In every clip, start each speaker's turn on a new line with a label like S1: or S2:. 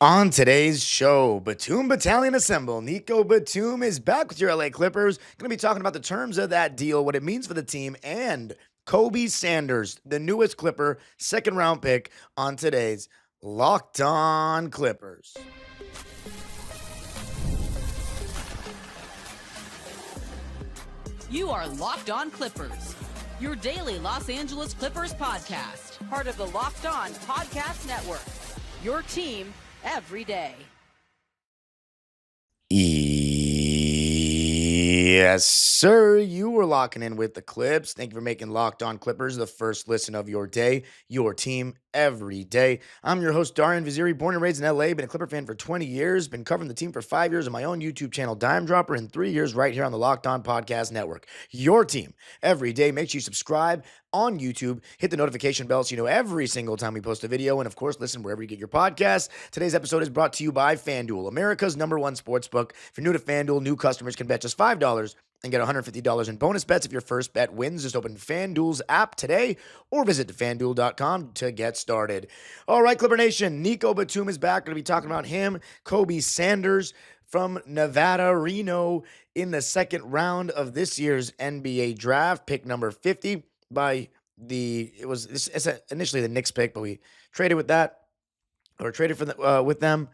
S1: On today's show, Batum Battalion Assemble. Nico Batum is back with your LA Clippers. Going to be talking about the terms of that deal, what it means for the team, and Kobe Sanders, the newest Clipper, second round pick on today's Locked On Clippers.
S2: You are Locked On Clippers, your daily Los Angeles Clippers podcast, part of the Locked On Podcast Network, your team every day.
S1: Yes, sir. You were locking in with the Clips. Thank you for making Locked On Clippers the first listen of your day, your team every day. I'm your host, Darian Vaziri, born and raised in LA, been a Clipper fan for 20 years, been covering the team for 5 years on my own YouTube channel, Dime Dropper, and 3 years right here on the Locked On Podcast Network. Your team every day. Make sure you subscribe on YouTube, hit the notification bell so you know every single time we post a video, and of course, listen wherever you get your podcasts. Today's episode is brought to you by FanDuel, America's #1 sportsbook. If you're new to FanDuel, new customers can bet just $5 and get $150 in bonus bets if your first bet wins. Just open FanDuel's app today or visit FanDuel.com to get started. All right, Clipper Nation, Nico Batum is back. Going to be talking about him, Kobe Sanders from Nevada, Reno, in the second round of this year's NBA draft, pick number 50 by it's initially the Knicks pick, but we traded with that or traded for with them.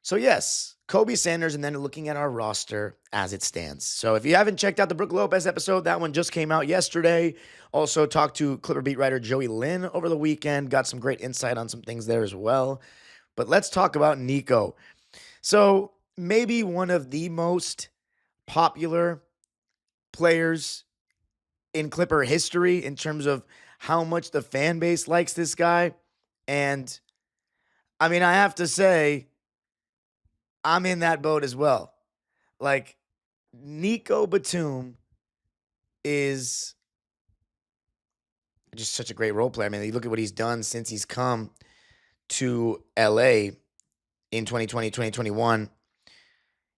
S1: So yes, Kobe Sanders, and then looking at our roster as it stands. So if you haven't checked out the Brook Lopez episode, that one just came out yesterday. Also talked to Clipper beat writer Joey Lynn over the weekend. Got some great insight on some things there as well. But let's talk about Nico. So maybe one of the most popular players in Clipper history in terms of how much the fan base likes this guy. And I mean, I have to say, I'm in that boat as well. Like, Nico Batum is just such a great role player. I mean, you look at what he's done since he's come to LA in 2020, 2021.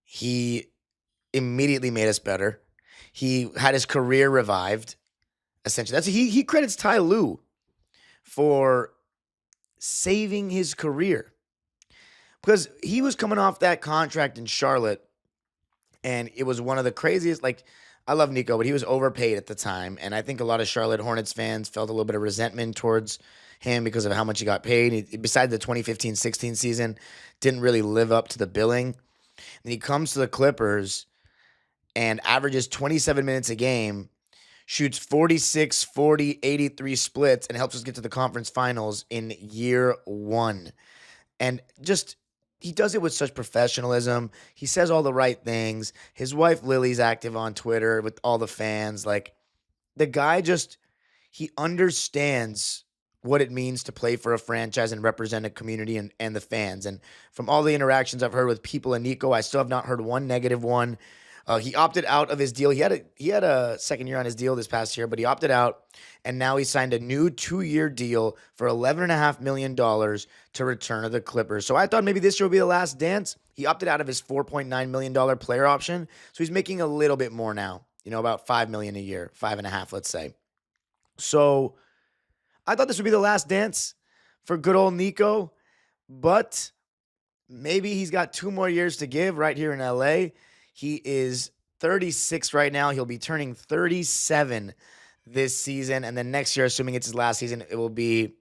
S1: He immediately made us better. He had his career revived, essentially. He credits Ty Lue for saving his career because he was coming off that contract in Charlotte, and it was one of the craziest. Like, I love Nico, but he was overpaid at the time, and I think a lot of Charlotte Hornets fans felt a little bit of resentment towards him because of how much he got paid. Besides the 2015-16 season, didn't really live up to the billing. And he comes to the Clippers and averages 27 minutes a game, shoots 46, 40, 83 splits, and helps us get to the conference finals in year one. And just, he does it with such professionalism. He says all the right things. His wife Lily's active on Twitter with all the fans. Like, the guy just, he understands what it means to play for a franchise and represent a community and the fans. And from all the interactions I've heard with people and Nico, I still have not heard one negative one. He opted out of his deal. He had a second year on his deal this past year, but he opted out, and now he signed a new 2-year deal for $11.5 million to return to the Clippers. So I thought maybe this year would be the last dance. He opted out of his $4.9 million player option, so he's making a little bit more now. About $5 million a year, 5.5, let's say. So I thought this would be the last dance for good old Nico, but maybe he's got 2 more years to give right here in LA. He is 36 right now. He'll be turning 37 this season. And then next year, assuming it's his last season, he'll be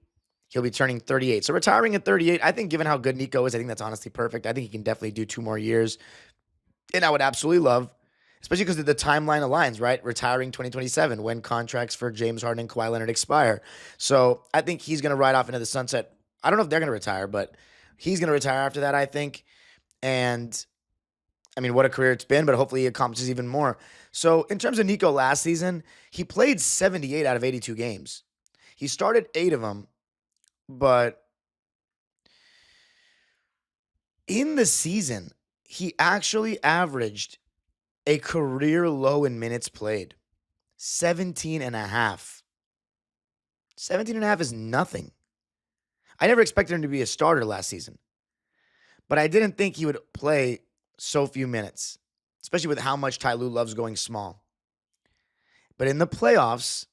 S1: turning 38. So retiring at 38, I think given how good Nico is, I think that's honestly perfect. I think he can definitely do 2 more years. And I would absolutely love, especially because the timeline aligns, right? Retiring 2027 when contracts for James Harden and Kawhi Leonard expire. So I think he's going to ride off into the sunset. I don't know if they're going to retire, but he's going to retire after that, I think. And I mean, what a career it's been, but hopefully he accomplishes even more. So in terms of Nico last season, he played 78 out of 82 games. He started 8 of them, but in the season, he actually averaged a career low in minutes played, 17 and a half. 17 and a half is nothing. I never expected him to be a starter last season, but I didn't think he would play so few minutes, especially with how much Ty Lue loves going small. But in the playoffs,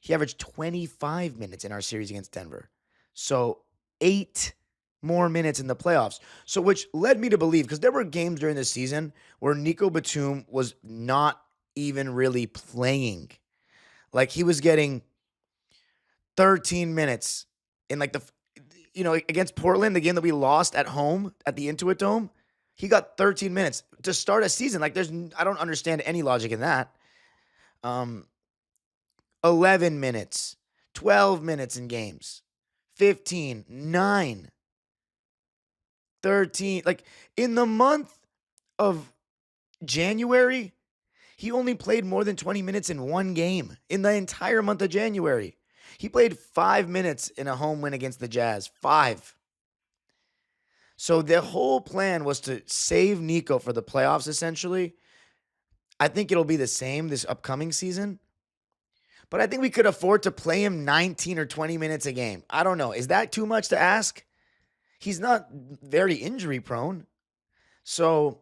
S1: he averaged 25 minutes in our series against Denver. So 8 more minutes in the playoffs. So, which led me to believe, because there were games during the season where Nico Batum was not even really playing. Like he was getting 13 minutes in like against Portland, the game that we lost at home at the Intuit Dome. He got 13 minutes to start a season. Like I don't understand any logic in that. 11 minutes, 12 minutes in games, 15, 9, 13. Like in the month of January, he only played more than 20 minutes in one game in the entire month of January. He played 5 minutes in a home win against the Jazz. 5. So the whole plan was to save Nico for the playoffs, essentially. I think it'll be the same this upcoming season. But I think we could afford to play him 19 or 20 minutes a game. I don't know. Is that too much to ask? He's not very injury prone. So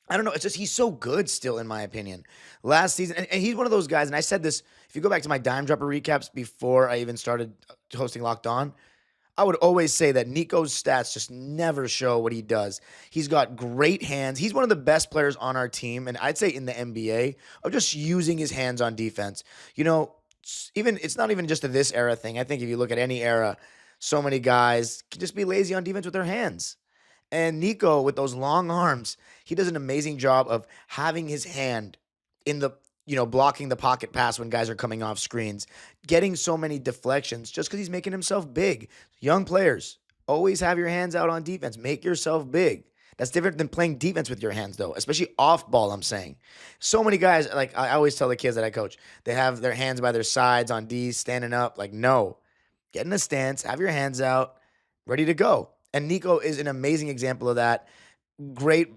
S1: I don't know. It's just he's so good still, in my opinion. Last season, and he's one of those guys, and I said this, if you go back to my Dime Dropper recaps before I even started hosting Locked On, I would always say that Nico's stats just never show what he does. He's got great hands. He's one of the best players on our team, and I'd say in the NBA, of just using his hands on defense. It's not even just a this era thing. I think if you look at any era, so many guys can just be lazy on defense with their hands. And Nico, with those long arms, he does an amazing job of having his hand in the, blocking the pocket pass when guys are coming off screens, getting so many deflections just because he's making himself big. Young players, always have your hands out on defense. Make yourself big. That's different than playing defense with your hands, though, especially off ball, I'm saying. So many guys, like I always tell the kids that I coach, they have their hands by their sides on D's, standing up. Like, no. Get in a stance, have your hands out, ready to go. And Nico is an amazing example of that. Great,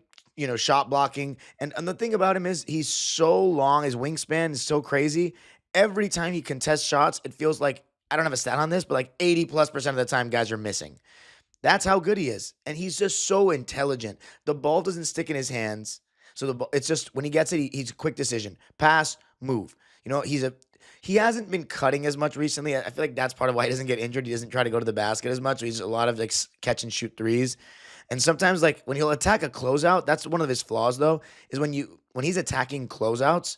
S1: shot blocking. And the thing about him is he's so long. His wingspan is so crazy. Every time he contests shots, it feels like, I don't have a stat on this, but like 80+% of the time guys are missing. That's how good he is. And he's just so intelligent. The ball doesn't stick in his hands. So it's just when he gets it, he's a quick decision. Pass, move. He hasn't been cutting as much recently. I feel like that's part of why he doesn't get injured. He doesn't try to go to the basket as much. He's a lot of like catch and shoot threes. And sometimes like when he'll attack a closeout, that's one of his flaws though, is when he's attacking closeouts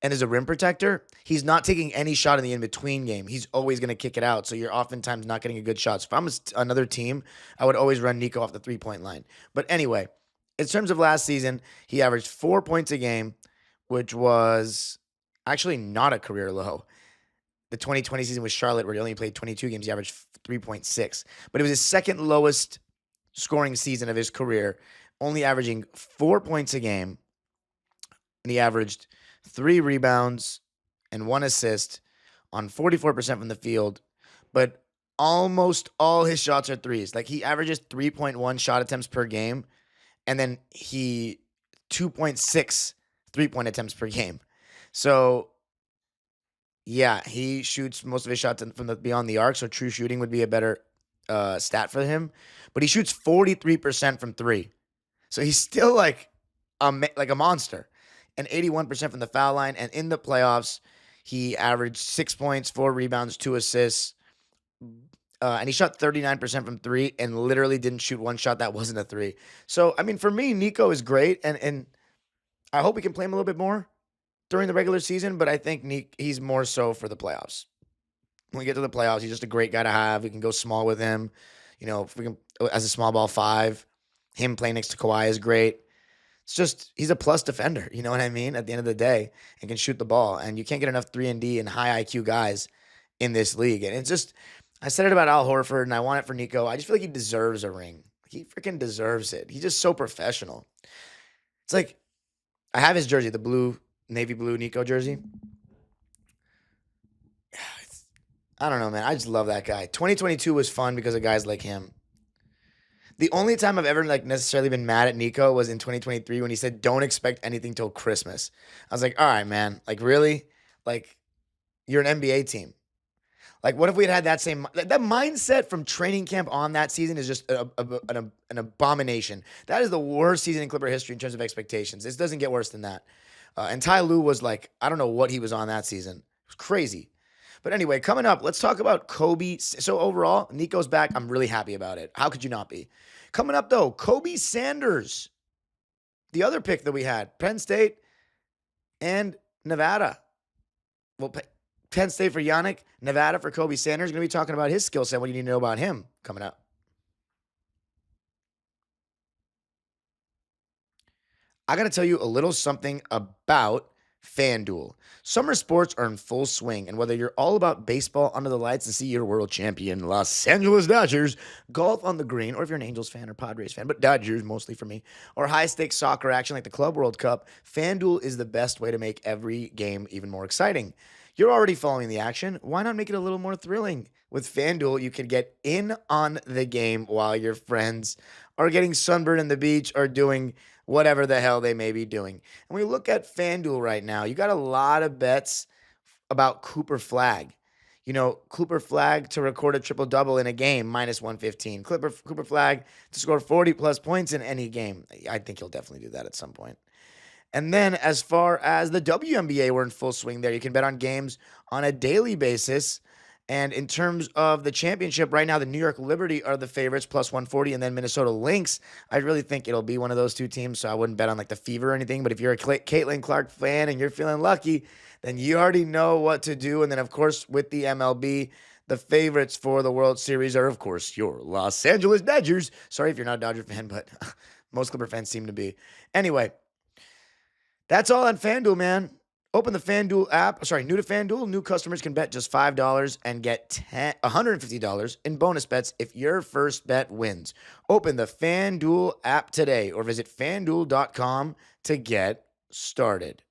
S1: and is a rim protector, he's not taking any shot in the in-between game. He's always going to kick it out. So you're oftentimes not getting a good shot. So if I'm another team, I would always run Nico off the 3-point line. But anyway, in terms of last season, he averaged 4 points a game, which was actually not a career low. The 2020 season with Charlotte, where he only played 22 games, he averaged 3.6. But it was his second lowest scoring season of his career, only averaging 4 points a game. And he averaged 3 rebounds and 1 assist on 44% from the field. But almost all his shots are threes. Like he averages 3.1 shot attempts per game. And then 2.6 3-point attempts per game. So, yeah, he shoots most of his shots from beyond the arc, so true shooting would be a better stat for him. But he shoots 43% from 3. So he's still like a monster. And 81% from the foul line. And in the playoffs, he averaged 6 points, 4 rebounds, 2 assists. And he shot 39% from 3 and literally didn't shoot one shot that wasn't a 3. So, I mean, for me, Nico is great. And I hope we can play him a little bit more during the regular season, but I think he's more so for the playoffs. When we get to the playoffs, he's just a great guy to have. We can go small with him. If we can, as a small ball 5, him playing next to Kawhi is great. It's just, he's a plus defender, you know what I mean? At the end of the day, and can shoot the ball. And you can't get enough 3-and-D and high IQ guys in this league. And it's just, I said it about Al Horford, and I want it for Nico. I just feel like he deserves a ring. He freaking deserves it. He's just so professional. It's like, I have his jersey, the navy blue Nico jersey. I don't know, man. I just love that guy. 2022 was fun because of guys like him. The only time I've ever necessarily been mad at Nico was in 2023 when he said, "Don't expect anything till Christmas." I was like, all right, man. Like, really? Like, you're an NBA team. Like, what if we had that same that mindset from training camp on that season is just an abomination. That is the worst season in Clipper history in terms of expectations. This doesn't get worse than that. And Ty Lue was like, I don't know what he was on that season. It was crazy. But anyway, coming up, let's talk about Kobe. So overall, Nico's back. I'm really happy about it. How could you not be? Coming up, though, Kobe Sanders, the other pick that we had, Penn State and Nevada. Well, Penn State for Yannick, Nevada for Kobe Sanders. Going to be talking about his skill set. What do you need to know about him coming up? I got to tell you a little something about FanDuel. Summer sports are in full swing, and whether you're all about baseball under the lights to see your world champion Los Angeles Dodgers, golf on the green, or if you're an Angels fan or Padres fan, but Dodgers mostly for me, or high-stakes soccer action like the Club World Cup, FanDuel is the best way to make every game even more exciting. You're already following the action. Why not make it a little more thrilling? With FanDuel, you can get in on the game while your friends are getting sunburned in the beach or doing whatever the hell they may be doing. And we look at FanDuel right now. You got a lot of bets about Cooper Flag. You know, Cooper Flag to record a triple-double in a game, minus 115. Cooper Flag to score 40-plus points in any game. I think he'll definitely do that at some point. And then as far as the WNBA, we're in full swing there. You can bet on games on a daily basis. And in terms of the championship, right now, the New York Liberty are the favorites, plus 140, and then Minnesota Lynx. I really think it'll be one of those two teams, so I wouldn't bet on like the Fever or anything. But if you're a Caitlin Clark fan and you're feeling lucky, then you already know what to do. And then, of course, with the MLB, the favorites for the World Series are, of course, your Los Angeles Dodgers. Sorry if you're not a Dodger fan, but most Clipper fans seem to be. Anyway, that's all on FanDuel, man. Open the FanDuel app. New to FanDuel, new customers can bet just $5 and get $150 in bonus bets if your first bet wins. Open the FanDuel app today or visit FanDuel.com to get started.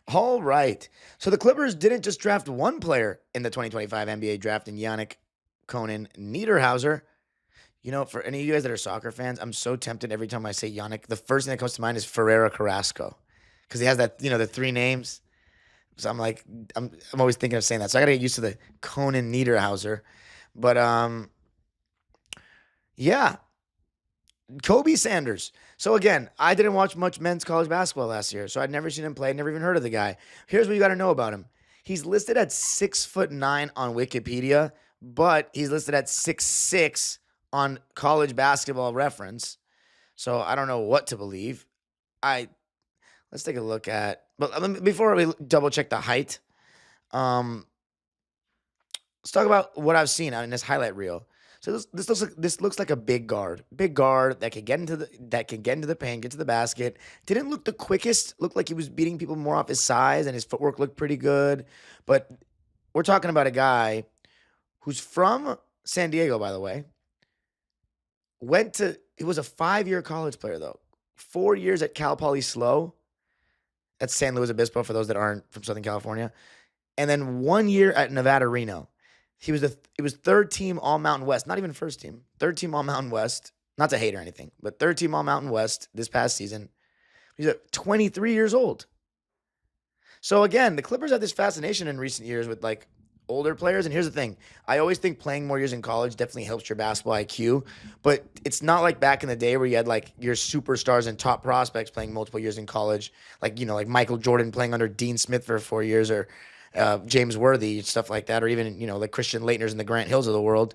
S1: All right. So the Clippers didn't just draft one player in the 2025 NBA draft in Yannick Conan Niederhauser. You know, for any of you guys that are soccer fans, I'm so tempted every time I say Yannick. The first thing that comes to mind is Ferreira Carrasco because he has that, the three names. So I'm like, I'm always thinking of saying that. So I got to get used to the Conan Niederhauser. But, yeah, Kobe Sanders. So again, I didn't watch much men's college basketball last year, so I'd never seen him play. I'd never even heard of the guy. Here's what you got to know about him. He's listed at 6'9" on Wikipedia, but he's listed at 6'6" on College Basketball Reference. So I don't know what to believe. Let's take a look at, but before we double check the height, let's talk about what I've seen in this highlight reel. So this looks like a big guard that can get into the paint, get to the basket. Didn't look the quickest. Looked like he was beating people more off his size, and his footwork looked pretty good. But we're talking about a guy who's from San Diego, by the way. He was a 5-year college player, though. 4 years at Cal Poly SLO. That's San Luis Obispo for those that aren't from Southern California. And then 1 year at Nevada Reno. He was third team All Mountain West, not even first team. Third team All Mountain West. Not to hate or anything, but third team All Mountain West this past season. He's at 23 years old. So again, the Clippers have this fascination in recent years with like older players. And here's the thing. I always think playing more years in college definitely helps your basketball IQ. But it's not like back in the day where you had like your superstars and top prospects playing multiple years in college. Like, like Michael Jordan playing under Dean Smith for 4 years or James Worthy, stuff like that. Or even, like Christian Laettner's and the Grant Hills of the world.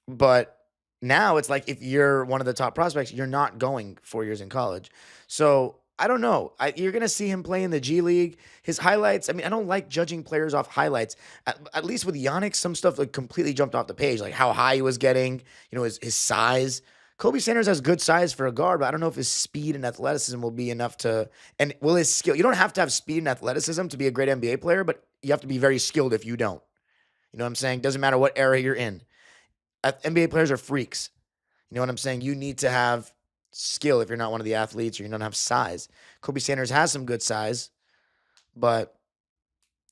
S1: But now it's like if you're one of the top prospects, you're not going 4 years in college. So I don't know. You're going to see him play in the G League. His highlights, I don't like judging players off highlights. At least with Yannick, some stuff like completely jumped off the page, like how high he was getting, his size. Kobe Sanders has good size for a guard, but I don't know if his speed and athleticism will be enough to, and will his skill, you don't have to have speed and athleticism to be a great NBA player, but you have to be very skilled if you don't. You know what I'm saying? Doesn't matter what era you're in. NBA players are freaks. You know what I'm saying? You need to have skill if you're not one of the athletes or you don't have size. Kobe Sanders has some good size, but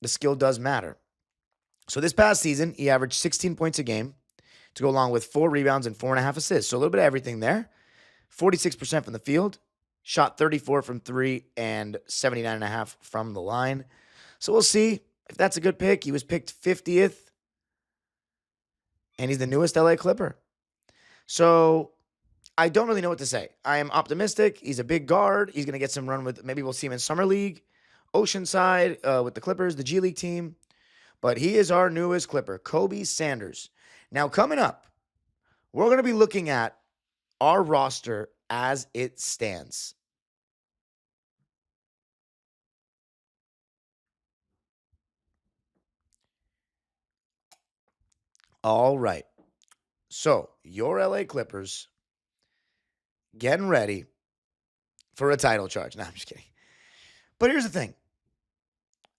S1: the skill does matter. So this past season, he averaged 16 points a game to go along with 4 rebounds and 4.5 assists. So a little bit of everything there. 46% from the field, shot 34 from 3 and 79.5 from the line. So we'll see if that's a good pick. He was picked 50th, and he's the newest LA Clipper. So I don't really know what to say. I am optimistic. He's a big guard. He's going to get some run with, maybe we'll see him in Summer League, Oceanside with the Clippers, the G League team. But he is our newest Clipper, Kobe Sanders. Now, coming up, we're going to be looking at our roster as it stands. All right. So, your LA Clippers getting ready for a title charge. No, I'm just kidding. But here's the thing.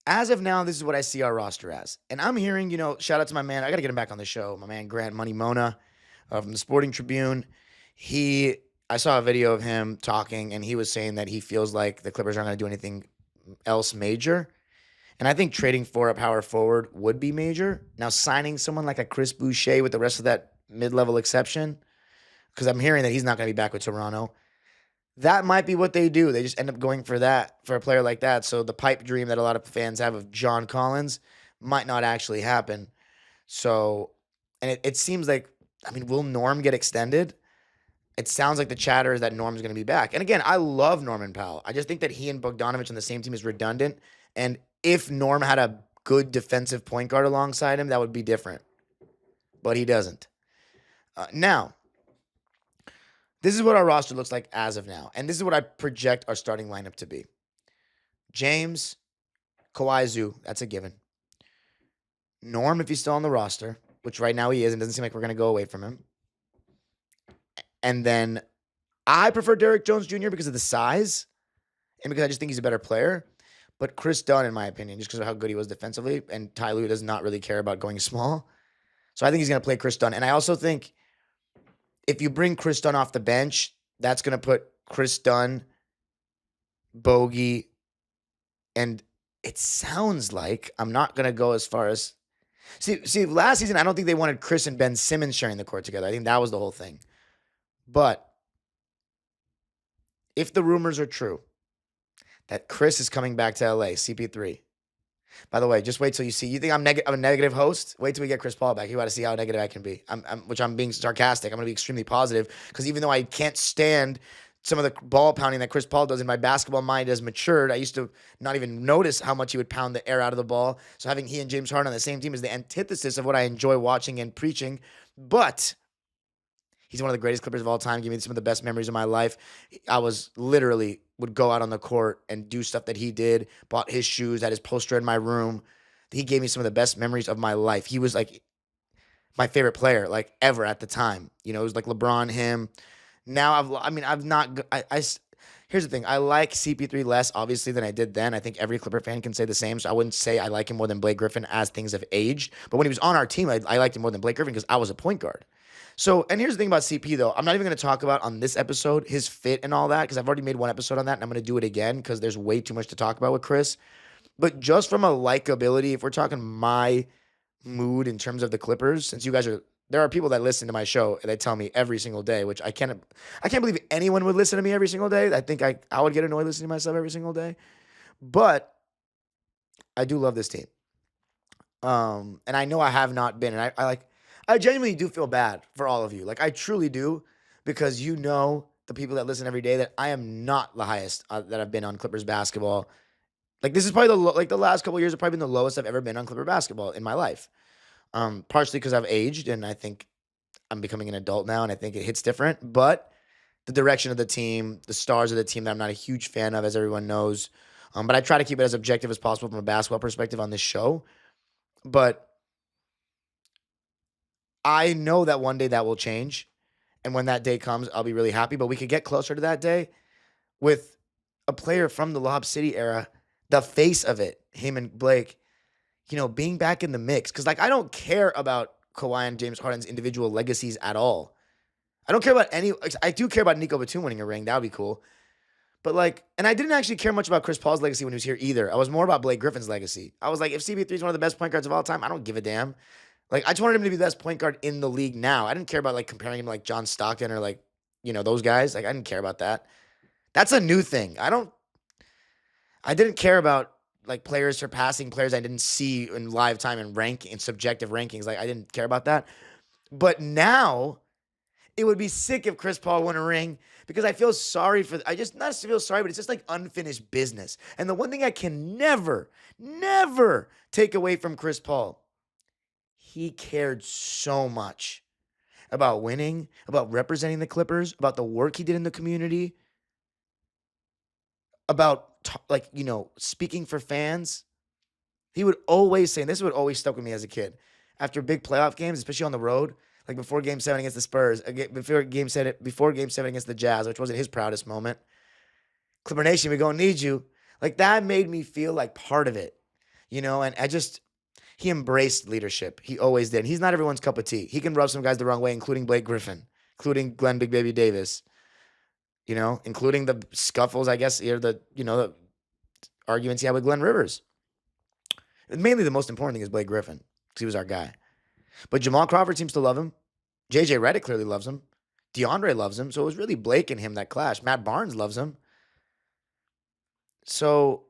S1: As of now, this is what I see our roster as. And I'm hearing, shout out to my man. I got to get him back on the show. My man, Grant Money Mona from the Sporting Tribune. I saw a video of him talking, and he was saying that he feels like the Clippers aren't going to do anything else major. And I think trading for a power forward would be major. Now, signing someone like a Chris Boucher with the rest of that mid-level exception, because I'm hearing that he's not going to be back with Toronto, that might be what they do. They just end up going for that, for a player like that. So the pipe dream that a lot of fans have of John Collins might not actually happen. So, and it seems like, will Norm get extended? It sounds like the chatter is that Norm's going to be back. And again, I love Norman Powell. I just think that he and Bogdanovich on the same team is redundant. And if Norm had a good defensive point guard alongside him, that would be different. But he doesn't. Now, this is what our roster looks like as of now. And this is what I project our starting lineup to be. James, Kawhi, Zoo, that's a given. Norm, if he's still on the roster, which right now he is, and doesn't seem like we're going to go away from him. And then I prefer Derrick Jones Jr. because of the size and because I just think he's a better player. But Chris Dunn, in my opinion, just because of how good he was defensively, and Ty Lue does not really care about going small. So I think he's going to play Chris Dunn. And I also think if you bring Chris Dunn off the bench, that's going to put Chris Dunn, Bogey, and it sounds like, I'm not going to go as far as... See, last season, I don't think they wanted Chris and Ben Simmons sharing the court together. I think that was the whole thing. But if the rumors are true that Chris is coming back to LA, CP3. By the way, just wait till you see. You think I'm a negative host? Wait till we get Chris Paul back. You got to see how negative I can be. Which I'm being sarcastic. I'm going to be extremely positive because even though I can't stand some of the ball pounding that Chris Paul does, in my basketball mind has matured. I used to not even notice how much he would pound the air out of the ball. So having he and James Harden on the same team is the antithesis of what I enjoy watching and preaching. But he's one of the greatest Clippers of all time. Give me some of the best memories of my life. I was literally would go out on the court and do stuff that he did. Bought his shoes, had his poster in my room. He gave me some of the best memories of my life. He was like my favorite player, like ever at the time. It was like LeBron, him. Now here's the thing. I like CP3 less, obviously, than I did then. I think every Clipper fan can say the same. So I wouldn't say I like him more than Blake Griffin as things have aged. But when he was on our team, I liked him more than Blake Griffin because I was a point guard. So, and here's the thing about CP, though. I'm not even going to talk about on this episode his fit and all that because I've already made one episode on that, and I'm going to do it again because there's way too much to talk about with Chris. But just from a likability, if we're talking my mood in terms of the Clippers, since you guys there are people that listen to my show and they tell me every single day, which I can't believe anyone would listen to me every single day. I think I would get annoyed listening to myself every single day. But I do love this team. And I know I have not been, and I genuinely do feel bad for all of you. Like, I truly do, because the people that listen every day, that I am not the highest that I've been on Clippers basketball. Like, this is probably the last couple of years have probably been the lowest I've ever been on Clipper basketball in my life. Partially because I've aged, and I think I'm becoming an adult now, and I think it hits different. But the direction of the team, the stars of the team that I'm not a huge fan of, as everyone knows. But I try to keep it as objective as possible from a basketball perspective on this show. But I know that one day that will change. And when that day comes, I'll be really happy. But we could get closer to that day with a player from the Lob City era, the face of it, him and Blake, being back in the mix. Because, I don't care about Kawhi and James Harden's individual legacies at all. I don't care about I do care about Nico Batum winning a ring. That would be cool. But, and I didn't actually care much about Chris Paul's legacy when he was here either. I was more about Blake Griffin's legacy. I was like, if CP3 is one of the best point guards of all time, I don't give a damn. I just wanted him to be the best point guard in the league now. I didn't care about, comparing him to, John Stockton or, those guys. I didn't care about that. That's a new thing. I didn't care about, players surpassing players I didn't see in live time and subjective rankings. I didn't care about that. But now, It would be sick if Chris Paul won a ring because I feel sorry for, I just not feel sorry, but it's just like unfinished business. And the one thing I can never, never take away from Chris Paul, he cared so much about winning, about representing the Clippers, about the work he did in the community, about speaking for fans. He would always say, and this would always stuck with me as a kid, after big playoff games, especially on the road, like before Game 7 against the Spurs, before Game 7 against the Jazz, which wasn't his proudest moment. Clipper Nation, we gonna need you. Like that made me feel like part of it, and he embraced leadership. He always did. He's not everyone's cup of tea. He can rub some guys the wrong way, including Blake Griffin, including Glenn Big Baby Davis, including the scuffles, I guess, or the arguments he had with Glenn Rivers. Mainly the most important thing is Blake Griffin, because he was our guy. But Jamal Crawford seems to love him. JJ Redick clearly loves him. DeAndre loves him. So it was really Blake and him that clashed. Matt Barnes loves him. So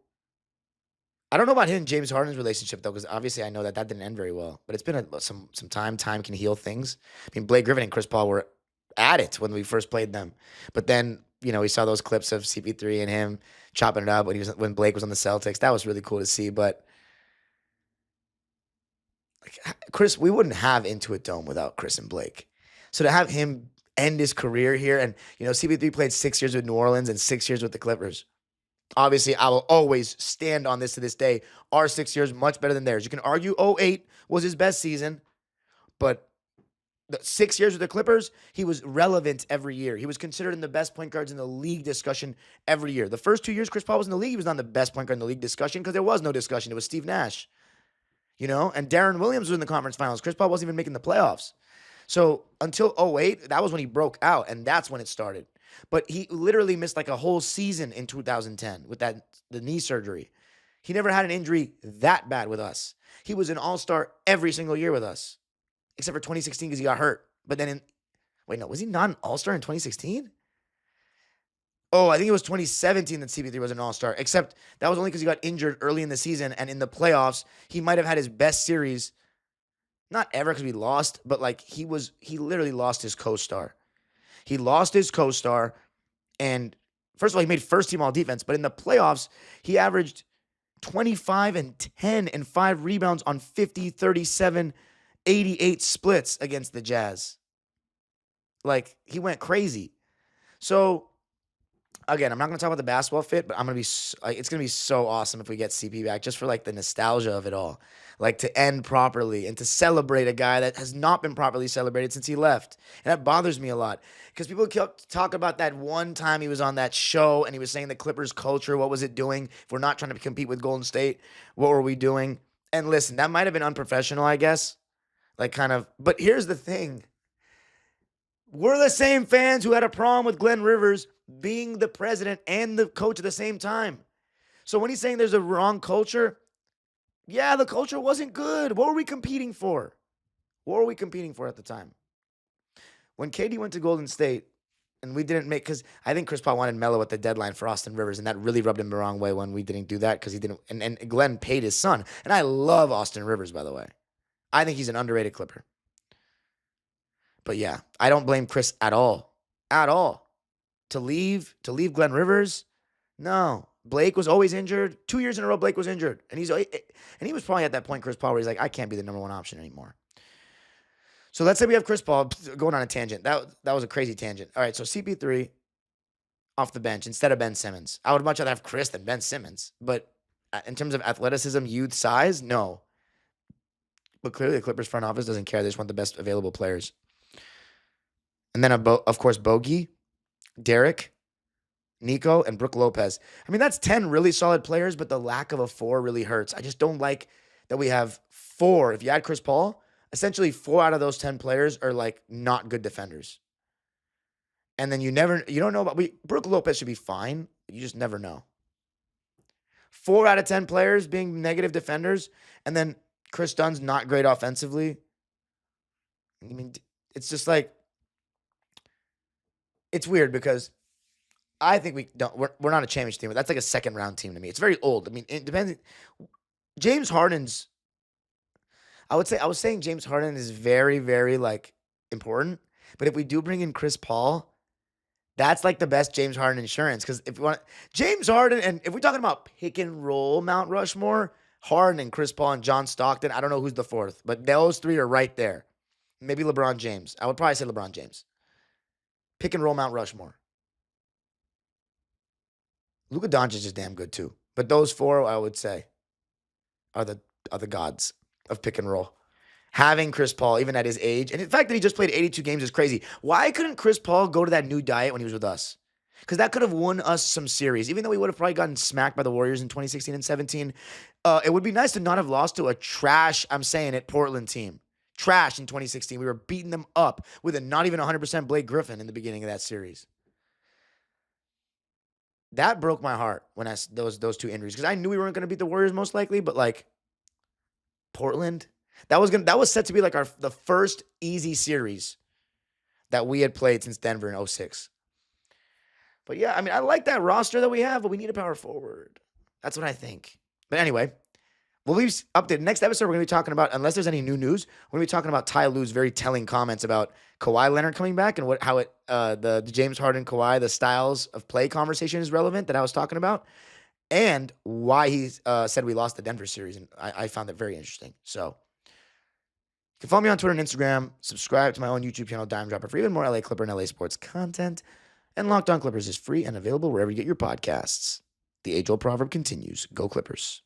S1: I don't know about him and James Harden's relationship, though, because obviously I know that didn't end very well. But it's been some time. Time can heal things. I mean, Blake Griffin and Chris Paul were at it when we first played them. But then, we saw those clips of CP3 and him chopping it up when Blake was on the Celtics. That was really cool to see. But Chris, we wouldn't have Intuit Dome without Chris and Blake. So to have him end his career here, and CP3 played 6 years with New Orleans and 6 years with the Clippers. Obviously, I will always stand on this to this day. Our 6 years much better than theirs. You can argue 2008 was his best season, but the 6 years with the Clippers, he was relevant every year. He was considered in the best point guards in the league discussion every year. The first 2 years Chris Paul was in the league, he was not the best point guard in the league discussion because there was no discussion. It was Steve Nash. And Darren Williams was in the conference finals. Chris Paul wasn't even making the playoffs. So until 2008, that was when he broke out, and that's when it started. But he literally missed like a whole season in 2010 with the knee surgery. He never had an injury that bad with us. He was an all-star every single year with us, except for 2016 because he got hurt. But then was he not an all-star in 2016? Oh, I think it was 2017 that CP3 was an all-star, except that was only because he got injured early in the season, and in the playoffs, he might have had his best series, not ever because we lost, but like he literally lost his co-star. He lost his co-star, and first of all, he made first-team all-defense, but in the playoffs, he averaged 25 and 10 and 5 rebounds on 50, 37, 88 splits against the Jazz. Like, he went crazy. So again, I'm not going to talk about the basketball fit, but it's going to be so awesome if we get CP back just for like the nostalgia of it all. Like to end properly and to celebrate a guy that has not been properly celebrated since he left. And that bothers me a lot because people talk about that one time he was on that show and he was saying the Clippers culture, what was it doing? If we're not trying to compete with Golden State, what were we doing? And listen, that might have been unprofessional, I guess. But here's the thing. We're the same fans who had a problem with Glenn Rivers being the president and the coach at the same time. So when he's saying there's a wrong culture, yeah, the culture wasn't good. What were we competing for? What were we competing for at the time? When KD went to Golden State and we didn't make, because I think Chris Paul wanted Melo at the deadline for Austin Rivers, and that really rubbed him the wrong way when we didn't do that because he didn't, and Glenn paid his son. And I love Austin Rivers, by the way. I think he's an underrated Clipper. But yeah, I don't blame Chris at all. At all. To leave Glenn Rivers? No. Blake was always injured. 2 years in a row, Blake was injured. And he was probably at that point, Chris Paul, where he's like, I can't be the number one option anymore. So let's say we have Chris Paul going on a tangent. That was a crazy tangent. All right, so CP3 off the bench instead of Ben Simmons. I would much rather have Chris than Ben Simmons. But in terms of athleticism, youth, size, no. But clearly the Clippers front office doesn't care. They just want the best available players. And then, of course, Bogey, Derek, Nico, and Brook Lopez. I mean, that's 10 really solid players, but the lack of a 4 really hurts. I just don't like that we have 4. If you add Chris Paul, essentially 4 out of those 10 players are like not good defenders. And then you don't know about, Brook Lopez should be fine. You just never know. 4 out of 10 players being negative defenders, and then Chris Dunn's not great offensively. I mean, it's just like, it's weird because I think we're not a championship team. That's like a second round team to me. It's very old. I mean, it depends. James Harden's, I was saying James Harden is very, very like important. But if we do bring in Chris Paul, that's like the best James Harden insurance. Because if you want James Harden, and if we're talking about pick and roll Mount Rushmore, Harden and Chris Paul and John Stockton, I don't know who's the fourth, but those three are right there. Maybe LeBron James. I would probably say LeBron James. Pick and roll Mount Rushmore. Luka Doncic is damn good too. But those four, I would say, are the gods of pick and roll. Having Chris Paul, even at his age, and the fact that he just played 82 games is crazy. Why couldn't Chris Paul go to that new diet when he was with us? Because that could have won us some series. Even though we would have probably gotten smacked by the Warriors in 2016 and 17, it would be nice to not have lost to a trash, I'm saying it, Portland team. Trash in 2016. We were beating them up with a not even 100% Blake Griffin in the beginning of that series. That broke my heart when those two injuries, because I knew we weren't going to beat the Warriors most likely, but like Portland, that was set to be like the first easy series that we had played since Denver in 06. But yeah, I mean, I like that roster that we have, but we need a power forward. That's what I think. But anyway, we'll be updated. Next episode, we're going to be talking about, unless there's any new news, we're going to be talking about Ty Lue's very telling comments about Kawhi Leonard coming back and how the James Harden Kawhi, the styles of play conversation is relevant that I was talking about, and why he said we lost the Denver series. And I found that very interesting. So you can follow me on Twitter and Instagram. Subscribe to my own YouTube channel, Dime Dropper, for even more LA Clipper and LA sports content. And Locked On Clippers is free and available wherever you get your podcasts. The age-old proverb continues. Go Clippers.